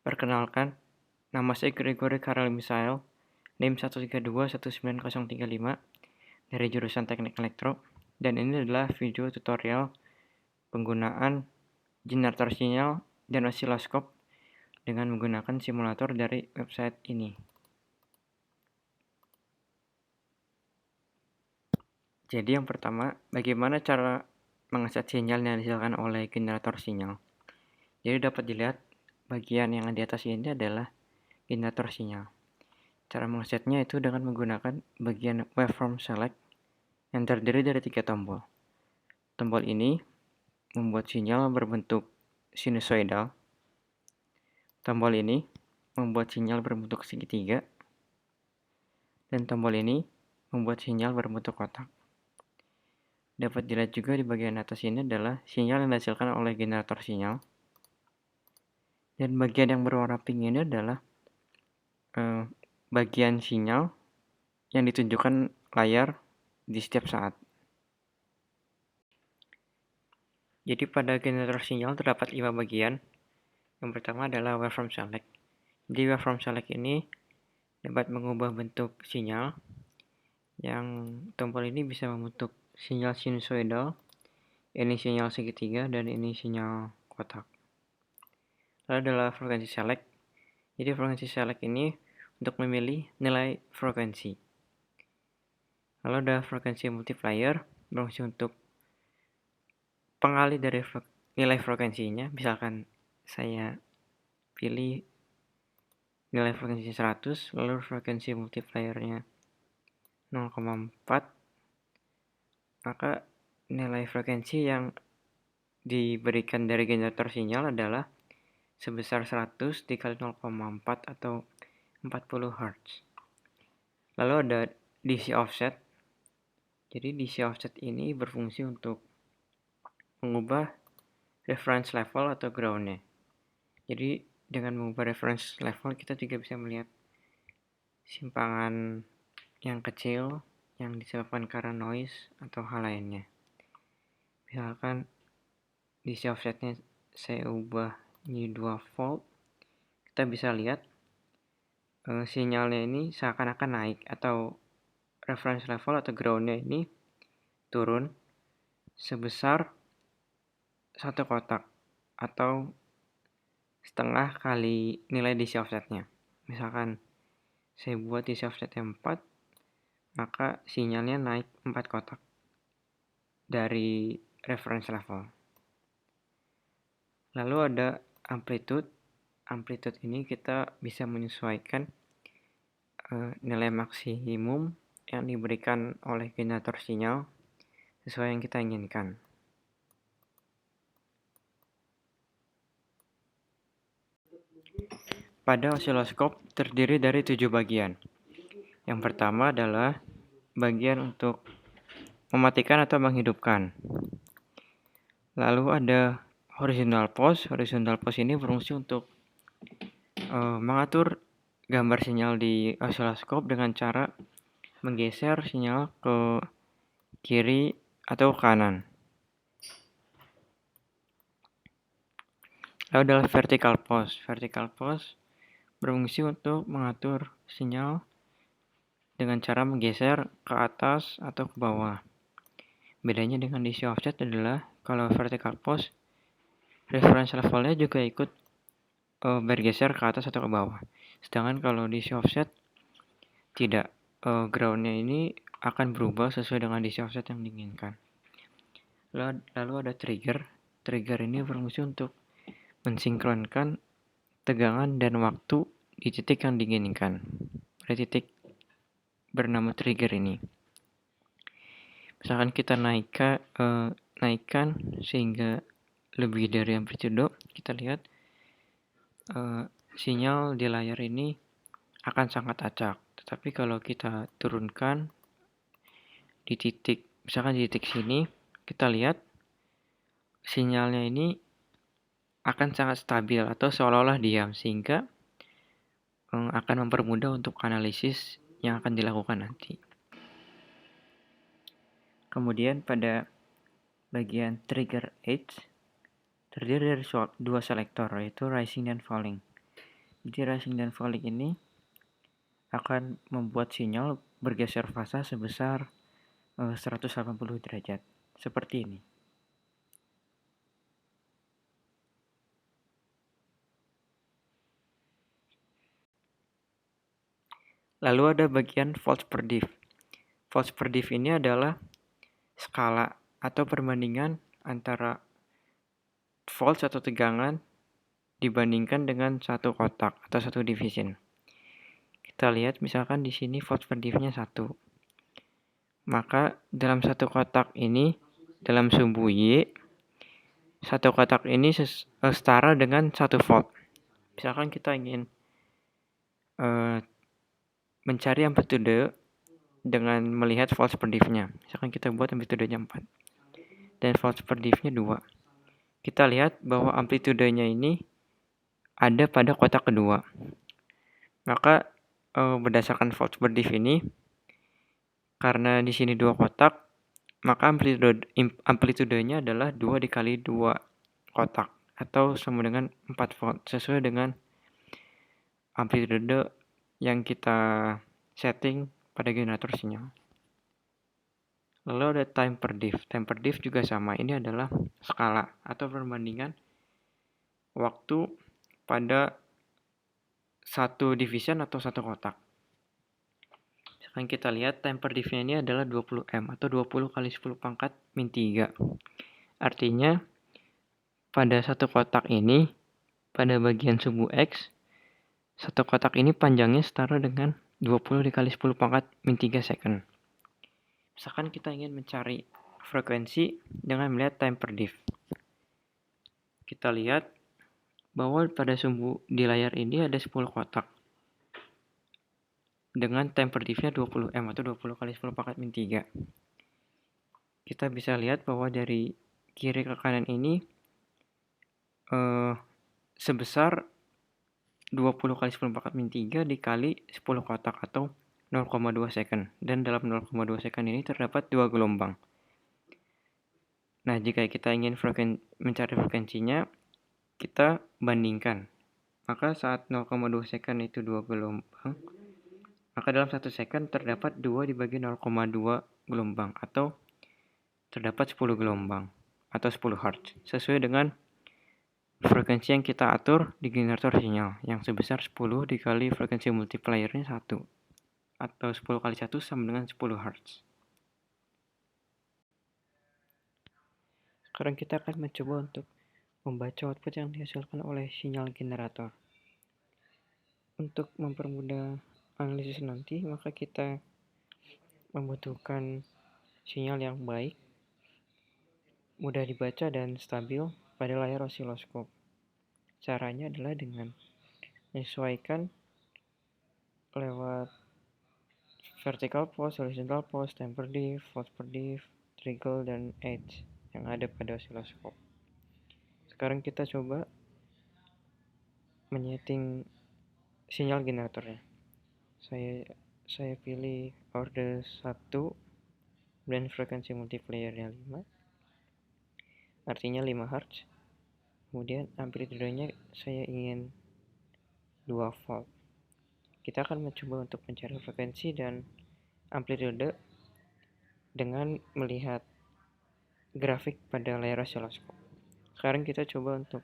Perkenalkan, nama saya Gregory Karel Misael, NIM 1321935 dari jurusan Teknik Elektro, dan ini adalah video tutorial penggunaan generator sinyal dan osiloskop dengan menggunakan simulator dari website ini. Jadi yang pertama, bagaimana cara mengeset sinyal yang dihasilkan oleh generator sinyal. Jadi dapat dilihat bagian yang di atas ini adalah generator sinyal. Cara mengesetnya itu dengan menggunakan bagian waveform select yang terdiri dari 3 tombol. Tombol ini membuat sinyal berbentuk sinusoidal. Tombol ini membuat sinyal berbentuk segitiga. Dan tombol ini membuat sinyal berbentuk kotak. Dapat dilihat juga di bagian atas ini adalah sinyal yang dihasilkan oleh generator sinyal. Dan bagian yang berwarna pink ini adalah bagian sinyal yang ditunjukkan layar di setiap saat. Jadi pada generator sinyal terdapat 5 bagian. Yang pertama adalah waveform select. Jadi waveform select ini dapat mengubah bentuk sinyal. Yang tombol ini bisa membentuk sinyal sinusoidal, ini sinyal segitiga, dan ini sinyal kotak. Lalu adalah frekuensi select. Jadi frekuensi select ini untuk memilih nilai frekuensi. Lalu ada frekuensi multiplier, berfungsi untuk pengalih dari nilai frekuensinya. Misalkan saya pilih nilai frekuensi 100, lalu frekuensi multipliernya 0,4, maka nilai frekuensi yang diberikan dari generator sinyal adalah sebesar 100 dikali 0,4 atau 40 Hz. Lalu ada DC offset. Jadi DC offset ini berfungsi untuk mengubah reference level atau ground-nya. Jadi dengan mengubah reference level kita juga bisa melihat simpangan yang kecil yang disebabkan karena noise atau hal lainnya. Misalkan DC offsetnya saya ubah ini 2 volt, kita bisa lihat sinyalnya ini seakan-akan naik atau reference level atau groundnya ini turun sebesar 1 kotak atau setengah kali nilai DC offsetnya. Misalkan saya buat DC offsetnya 4, maka sinyalnya naik 4 kotak dari reference level. Lalu ada amplitude. Amplitude ini kita bisa menyesuaikan nilai maksimum yang diberikan oleh generator sinyal sesuai yang kita inginkan. Pada osiloskop terdiri dari 7 bagian. Yang pertama adalah bagian untuk mematikan atau menghidupkan. Lalu ada horizontal pose. Horizontal pose ini berfungsi untuk mengatur gambar sinyal di osiloskop dengan cara menggeser sinyal ke kiri atau kanan. Lalu adalah vertical pose. Vertical pose berfungsi untuk mengatur sinyal dengan cara menggeser ke atas atau ke bawah. Bedanya dengan DC offset adalah kalau vertical pose, reference levelnya juga ikut bergeser ke atas atau ke bawah. Sedangkan kalau DC offset tidak, groundnya ini akan berubah sesuai dengan DC offset yang diinginkan. Lalu ada trigger. Trigger ini berfungsi untuk mensinkronkan tegangan dan waktu di titik yang diinginkan. Pada titik bernama trigger ini. Misalkan kita naikkan sehingga lebih dari amplitudo, kita lihat sinyal di layar ini akan sangat acak. Tetapi kalau kita turunkan di titik, misalkan di titik sini, kita lihat sinyalnya ini akan sangat stabil atau seolah-olah diam, sehingga akan mempermudah untuk analisis yang akan dilakukan nanti. Kemudian pada bagian trigger edge terdiri dari 2 selektor, yaitu rising dan falling. Jadi rising dan falling ini akan membuat sinyal bergeser fasa sebesar 180 derajat, seperti ini. Lalu ada bagian volts per diff. Volts per diff ini adalah skala atau perbandingan antara volts atau tegangan dibandingkan dengan satu kotak atau satu division. Kita lihat misalkan di sini volts per diff-nya 1. Maka dalam satu kotak ini, dalam sumbu Y, satu kotak ini setara dengan 1 volt. Misalkan kita ingin mencari amplitude dengan melihat volts per diff-nya. Misalkan kita buat amplitudenya 4 dan volts per diff-nya 2. Kita lihat bahwa amplitudenya ini ada pada kotak kedua. Maka berdasarkan volts per diff ini, karena di sini 2 kotak, maka amplitudenya adalah 2 dikali 2 kotak atau sama dengan 4 volt sesuai dengan amplitude yang kita setting pada generator sinyal. Lalu ada time per diff. Time per diff juga sama. Ini adalah skala atau perbandingan waktu pada satu division atau satu kotak. Sekarang kita lihat time per diff-nya ini adalah 20M atau 20 kali 10 pangkat min 3. Artinya pada satu kotak ini, pada bagian sumbu X, satu kotak ini panjangnya setara dengan 20 dikali 10 pangkat min 3 second. Misalkan kita ingin mencari frekuensi dengan melihat time per diff. Kita lihat bahwa pada sumbu di layar ini ada 10 kotak dengan time per diff-nya 20M atau 20 kali 10 pangkat min 3. Kita bisa lihat bahwa dari kiri ke kanan ini sebesar 20 kali 10 pangkat min 3 dikali 10 kotak atau 0,2 second. Dan dalam 0,2 second ini terdapat 2 gelombang. Nah, jika kita ingin mencari frekuensinya, kita bandingkan. Maka saat 0,2 second itu 2 gelombang, maka dalam 1 second terdapat 2 dibagi 0,2 gelombang atau terdapat 10 gelombang atau 10 Hz sesuai dengan frekuensi yang kita atur di generator sinyal yang sebesar 10 dikali frekuensi multipliernya 1 atau 10 kali 1 sama dengan 10 Hz. Sekarang kita akan mencoba untuk membaca output yang dihasilkan oleh sinyal generator. Untuk mempermudah analisis nanti, maka kita membutuhkan sinyal yang baik, mudah dibaca dan stabil pada layar osiloskop. Caranya adalah dengan menyesuaikan lewat vertical pulse, horizontal pulse, time per diff, volts per diff, trickle, dan edge yang ada pada osiloskop. Sekarang kita coba menyeting sinyal generatornya. Saya pilih order 1 dan frekuensi multipliernya 5. Artinya 5 Hz. Kemudian amplitudenya saya ingin 2 volt. Kita akan mencoba untuk mencari frekuensi dan amplitude dengan melihat grafik pada layar osiloskop. Sekarang kita coba untuk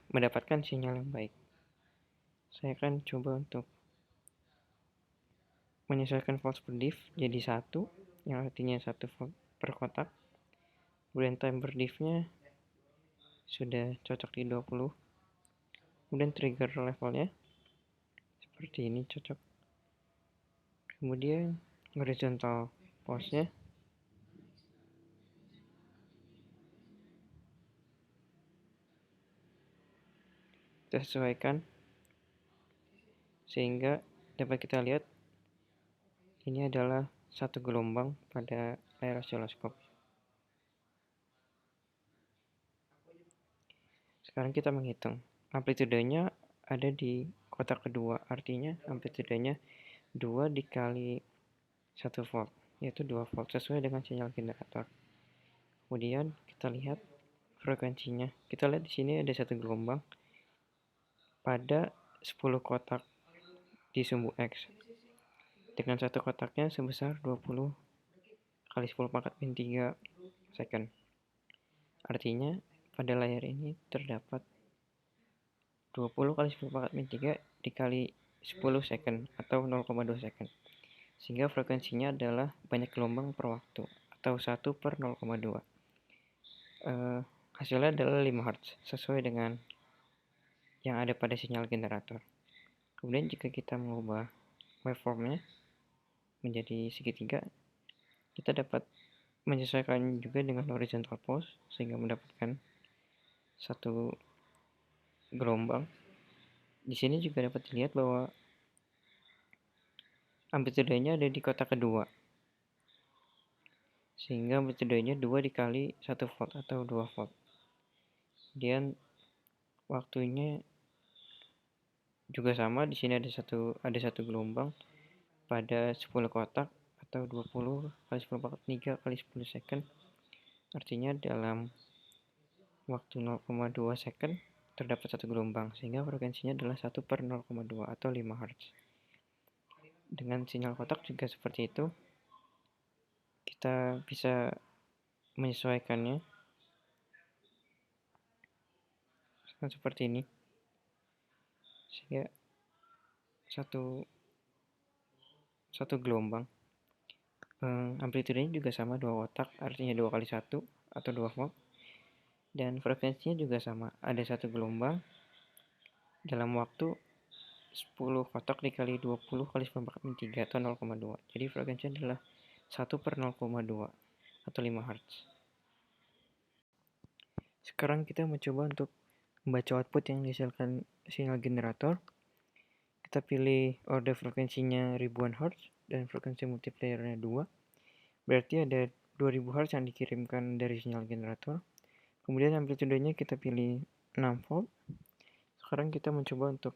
mendapatkan sinyal yang baik. Saya akan coba untuk menyesuaikan volts per diff jadi 1, yang artinya 1 volt per kotak. Kemudian time per diff-nya sudah cocok di 20. Kemudian trigger levelnya seperti ini, cocok. Kemudian horizontal pulse-nya kita sesuaikan sehingga dapat kita lihat ini adalah satu gelombang pada layar osiloskop. Sekarang kita menghitung. Amplitudenya ada di kotak kedua, artinya amplitudenya 2 dikali 1 volt, yaitu 2 volt sesuai dengan sinyal generator. Kemudian kita lihat frekuensinya. Kita lihat di sini ada satu gelombang. pada 10 kotak di sumbu X, dengan satu kotaknya sebesar 20 kali 10 pangkat min 3 second. Artinya pada layar ini terdapat 20 kali 10 pangkat min 3 dikali 10 second atau 0,2 second. Sehingga frekuensinya adalah banyak gelombang per waktu atau 1 per 0,2. Hasilnya adalah 5 Hz sesuai dengan yang ada pada sinyal generator. Kemudian jika kita mengubah waveformnya menjadi segitiga, kita dapat menyesuaikan juga dengan horizontal pulse sehingga mendapatkan satu gelombang. Di sini juga dapat dilihat bahwa amplitudenya ada di kotak kedua, sehingga amplitudenya 2 dikali 1 volt atau 2 volt. Kemudian waktunya juga sama, di sini ada satu gelombang pada 10 kotak atau 20 kali 10 pangkat 3 kali 10 second. Artinya dalam waktu 0,2 second terdapat satu gelombang, sehingga frekuensinya adalah 1 per 0,2 atau 5 Hz. Dengan sinyal kotak juga seperti itu, kita bisa menyesuaikannya seperti ini, sehingga satu gelombang. Amplitudenya juga sama, 2 kotak, artinya 2 kali 1 atau 2 volt. Dan frekuensinya juga sama, ada satu gelombang dalam waktu 10 kotak dikali 20 kali 10 pangkat min 3 atau 0,2. Jadi frekuensinya adalah 1 per 0,2 atau 5 Hz. Sekarang kita mencoba untuk membaca output yang dihasilkan sinyal generator. Kita pilih order frekuensinya ribuan Hz dan frekuensi multiplayernya 2. Berarti ada 2000 Hz yang dikirimkan dari sinyal generator. Kemudian amplitudenya kita pilih 6 volt. Sekarang kita mencoba untuk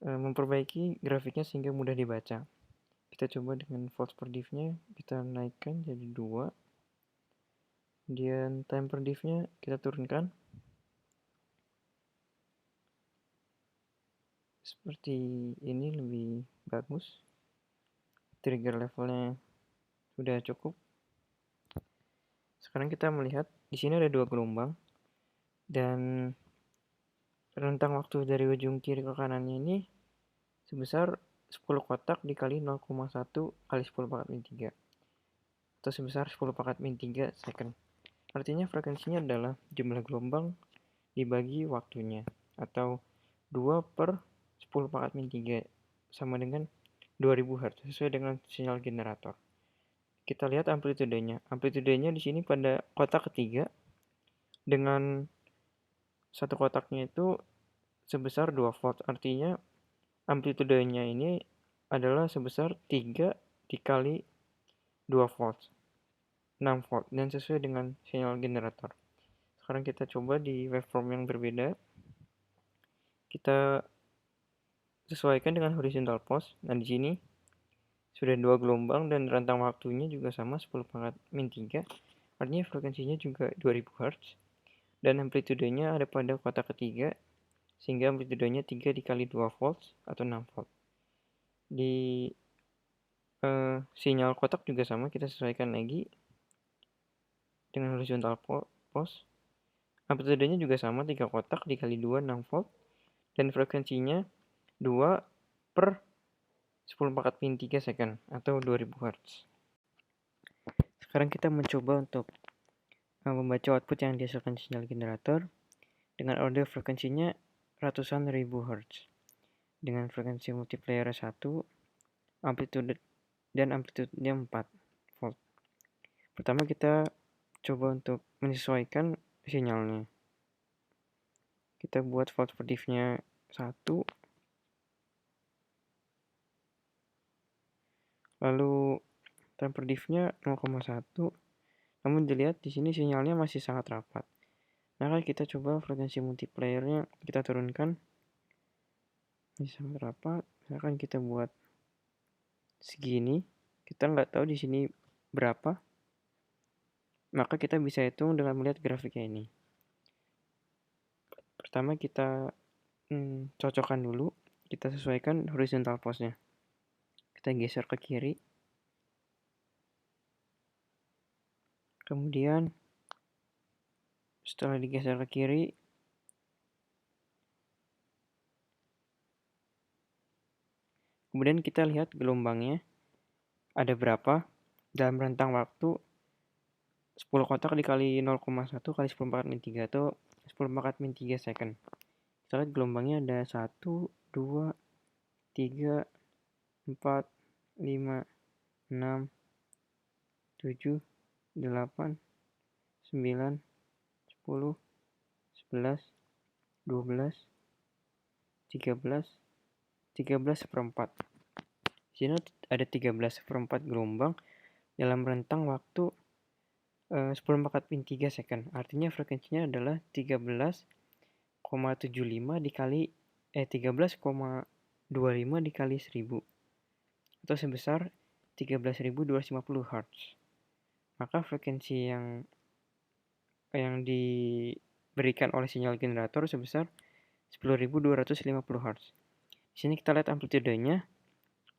memperbaiki grafiknya sehingga mudah dibaca. Kita coba dengan volts per diff-nya kita naikkan jadi 2. Kemudian time per diff-nya kita turunkan. Seperti ini lebih bagus. Trigger levelnya sudah cukup. Sekarang kita melihat di sini ada 2 gelombang dan rentang waktu dari ujung kiri ke kanannya ini sebesar 10 kotak dikali 0,1 kali 10 pangkat min 3 atau sebesar 10 pangkat min 3 second. Artinya frekuensinya adalah jumlah gelombang dibagi waktunya atau 2 per 10 pangkat min 3 sama dengan 2000 Hz sesuai dengan sinyal generator. Kita lihat amplitudenya. Amplitudenya di sini pada kotak ketiga dengan satu kotaknya itu sebesar 2 volt. Artinya amplitudenya ini adalah sebesar 3 dikali 2 volt, 6 volt, dan sesuai dengan sinyal generator. Sekarang kita coba di waveform yang berbeda. Kita sesuaikan dengan horizontal pulse. Nah, di sini sudah 2 gelombang dan rentang waktunya juga sama 10 pangkat min 3. Artinya frekuensinya juga 2000 Hz. Dan amplitudenya ada pada kotak ketiga, sehingga amplitudenya 3 dikali 2 volt atau 6 volt. Di sinyal kotak juga sama, kita sesuaikan lagi dengan horizontal pulse. Amplitudenya juga sama, 3 kotak dikali 2, 6 volt. Dan frekuensinya 2 per 10 pangkat min 3 second atau 2000 Hz. Sekarang kita mencoba untuk membaca output yang dihasilkan sinyal generator dengan order frekuensinya ratusan ribu Hz dengan frekuensi multiplier 1, amplitude dan amplitudenya 4 volt. Pertama kita coba untuk menyesuaikan sinyalnya. Kita buat volt per diff-nya 1. Lalu time per diff-nya 0,1. Namun dilihat di sini sinyalnya masih sangat rapat. Maka kita coba frekuensi multiplier-nya kita turunkan. Masih sangat rapat. Misalkan kita buat segini. Kita nggak tahu di sini berapa. Maka kita bisa hitung dengan melihat grafiknya ini. Pertama kita cocokkan dulu, kita sesuaikan horizontal pose-nya. Kita geser ke kiri. Kemudian setelah digeser ke kiri, kemudian kita lihat gelombangnya ada berapa dalam rentang waktu 10 kotak dikali 0,1 kali 10 pangkat min 3 atau 10 pangkat min 3 second. Kita lihat gelombangnya ada 1, 2, 3, 4, 5, 6, 7, 8, 9, 10, 11, 12, 13, 13 seperempat. Di sini ada 13 seperempat gelombang dalam rentang waktu 10 pangkat min 3 second. Artinya frekuensinya adalah 13,75 dikali 13,25 dikali 1000 atau sebesar 13.250 Hz. Maka frekuensi yang diberikan oleh sinyal generator sebesar 10.250 Hz. Di sini kita lihat amplitudenya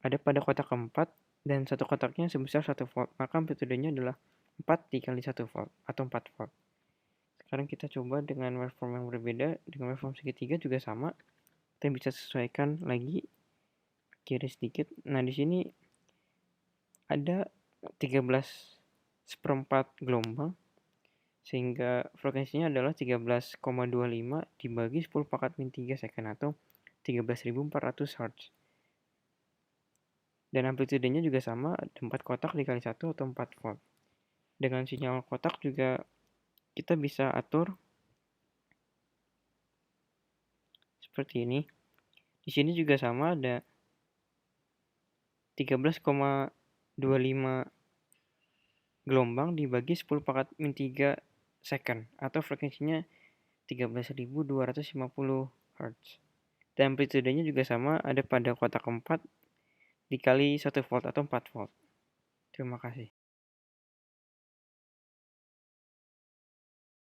ada pada kotak keempat dan satu kotaknya sebesar 1 volt. Maka amplitudenya adalah 4 dikali 1 volt atau 4 volt. Sekarang kita coba dengan waveform yang berbeda. Dengan waveform segitiga juga sama. Kita bisa sesuaikan lagi kiri sedikit. Nah, di sini ada 13 seperempat gelombang, sehingga frekuensinya adalah 13,25 dibagi 10 pangkat min 3 second atau 13.400 Hz. Dan amplitudenya juga sama, 4 kotak dikali 1 atau 4 volt. Dengan sinyal kotak juga kita bisa atur seperti ini. Di sini juga sama, ada 13,25 gelombang dibagi 10 pangkat min 3 second atau frekuensinya 13.250 Hz. Dan amplitudenya juga sama, ada pada kotak keempat dikali 1 volt atau 4 volt. Terima kasih.